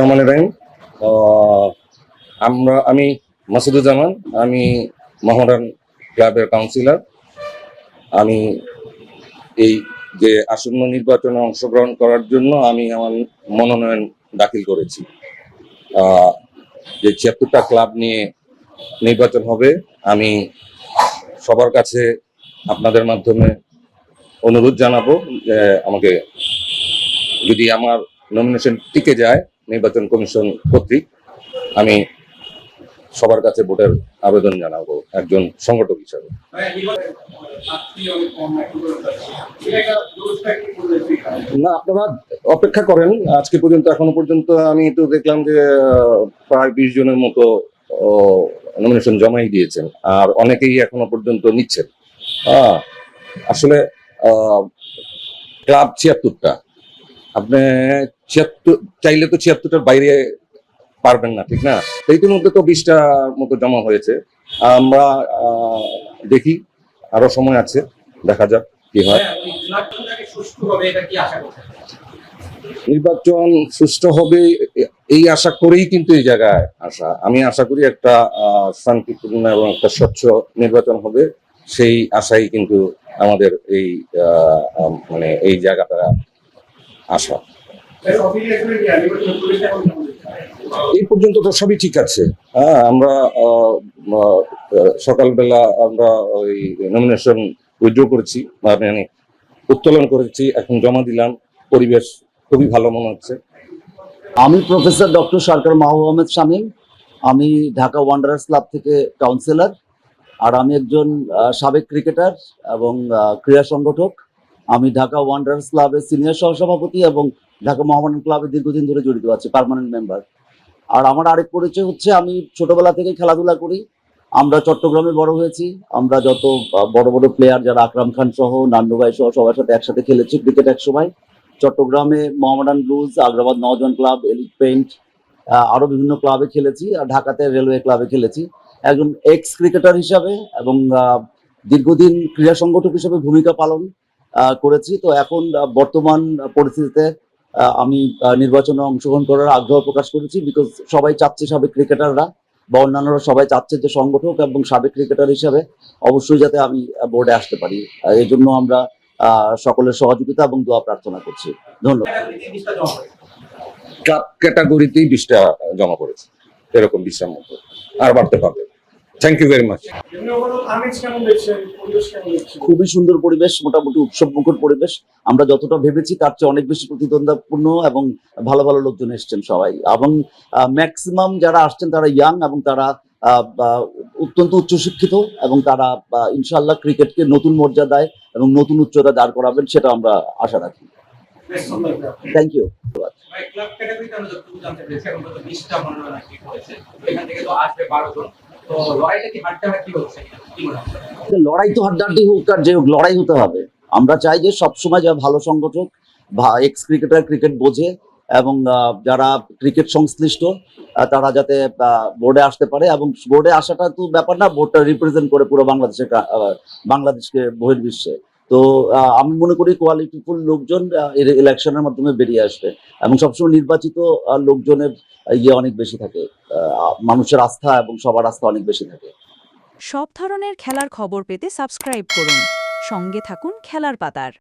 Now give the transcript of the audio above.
রহমানির রহিম। আমি মাসুদুজ্জামান, আমি মোহামেডান ক্লাবের কাউন্সিলর। আমি এই যে আসন্ন নির্বাচনে অংশগ্রহণ করার জন্য আমি আমার মনোনয়ন দাখিল করেছি। যে ৭৬টা ক্লাব নিয়ে নির্বাচন হবে, আমি সবার কাছে আপনাদের মাধ্যমে অনুরোধ জানাবো যে আমাকে যদি আমার নমিনেশন টিকে যায় নির্বাচন কমিশন কর্তৃক, আমি সবার কাছে ভোটের আবেদন জানাবো একজন সংগঠক হিসাবে। না, আপনারা অপেক্ষা করেন। আজকে পর্যন্ত এখনো পর্যন্ত আমি তো দেখলাম যে প্রায় 20 জনের মতো নমিনেশন জমাই দিয়েছেন, আর অনেকেই এখনো পর্যন্ত নিচ্ছেন। আসলে ক্লাব ৭৬টা, আপনি ৭৬ চাইলে তো ৭৬টার বাইরে পারবেন না, ঠিক না? ইতিমধ্যে তো 20টা মতো জমা হয়েছে। আমরা দেখি, আরো সময় আছে, দেখা যাক কি হয়। নির্বাচন সুষ্ঠু হবে এই আশা করেই কিন্তু এই জায়গায় আসা। আমি আশা করি একটা শান্তিপূর্ণ এবং একটা স্বচ্ছ নির্বাচন হবে, সেই আশাই কিন্তু আমাদের এই মানে এই জায়গাটা আসা। এই পর্যন্ত তো সবই ঠিক আছে। আমরা সকালবেলা আমরা ওই নমিনেশন উইথড্র করেছি, মানে উত্তোলন করেছি, এখন জমা দিলাম। পরিবেশ খুবই ভালো মনে হচ্ছে। আমি প্রফেসর ডক্টর সরকার মাহবুব আহমেদ শামীম। আমি ঢাকা ওয়ান্ডারার্স ক্লাব থেকে কাউন্সিলর, আর আমি একজন সাবেক ক্রিকেটার এবং ক্রীড়া সংগঠক। আমি ঢাকা ওয়ান্ডারার্স ক্লাবের সিনিয়র সহসভাপতি এবং ঢাকা মোহামেডান ক্লাবে দীর্ঘদিন ধরে জড়িত আছি, পার্মানেন্ট মেম্বার। আর আমার আরেক পরিচয় হচ্ছে আমি ছোটবেলা থেকে খেলাধুলা করি। আমরা চট্টগ্রামে বড় হয়েছি। আমরা যত বড় বড় প্লেয়ার যারা আকরাম খান সহ, নান্নু ভাই সহ সবার সাথে একসাথে খেলেছি ক্রিকেট এক সময়। চট্টগ্রামে মোহামেডান ব্লুজ, আগ্রাবাদ নওজোয়ান ক্লাব, এলিট পেইন্ট, আরো বিভিন্ন ক্লাবে খেলেছি। আর ঢাকাতে রেলওয়ে ক্লাবে খেলেছি একজন এক্স ক্রিকেটার হিসাবে, এবং দীর্ঘদিন ক্রীড়া সংগঠক হিসেবে ভূমিকা পালন করেছি। তো এখন বর্তমান পরিস্থিতিতে আমি নির্বাচনে অংশগ্রহণ করার আগ্রহ প্রকাশ করেছি, বিকজ সবাই চাচ্ছে, সাবেক ক্রিকেটাররা বা অন্যান্যরা সবাই চাচ্ছে যে সংগঠক এবং সাবেক ক্রিকেটার হিসাবে অবশ্যই যাতে আমি বোর্ডে আসতে পারি। এই জন্য আমরা সকলের সহযোগিতা এবং দোয়া প্রার্থনা করছি। ধন্যবাদ। ক্লাব ক্যাটাগরিতেই 20টা জমা পড়েছে, এরকম 20টার মতো, আর বাড়তে পারবে। Thank you very much. খুবই সুন্দর পরিবেশ, মোটামুটি উৎসব মুখর পরিবেশ। আমরা যতটা ভেবেছি তার চেয়ে অনেক বেশি প্রতিদ্বন্দ্বিপূর্ণ এবং ভালো ভালো লোকজন এসছেন সবাই, এবং ম্যাক্সিমাম যারা আসছেন তারা ইয়াং এবং তারা অত্যন্ত উচ্চশিক্ষিত, এবং তারা ইনশাআল্লাহ ক্রিকেটকে নতুন মর্যাদায় এবং নতুন উচ্চতা দাঁড় করাবেন, সেটা আমরা আশা রাখি। Thank you. লড়াই তো হাড্ডাহাড্ডি হোক আর যে হোক, লড়াই হতে হবে। আমরা চাই যে সবসময় যারা ভালো সংগঠক, এক্স ক্রিকেটার, ক্রিকেট বোঝে এবং যারা ক্রিকেট সংশ্লিষ্ট, তারা যাতে বোর্ডে আসতে পারে। এবং বোর্ডে আসাটা তো ব্যাপার না, বোর্ডটা রিপ্রেজেন্ট করে পুরো বাংলাদেশকে বহির্বিশ্বে। তো আমি মনে করি কোয়ালিটিফুল লোকজন ইলেকশনের মাধ্যমে বেরিয়ে আসবে, এবং সবসময় নির্বাচিত লোকজনের অনেক বেশি থাকে, মানুষের আস্থা এবং সবার আস্থা অনেক বেশি থাকে। সব ধরনের খেলার খবর পেতে সাবস্ক্রাইব করুন, সঙ্গে থাকুন খেলার পাতার।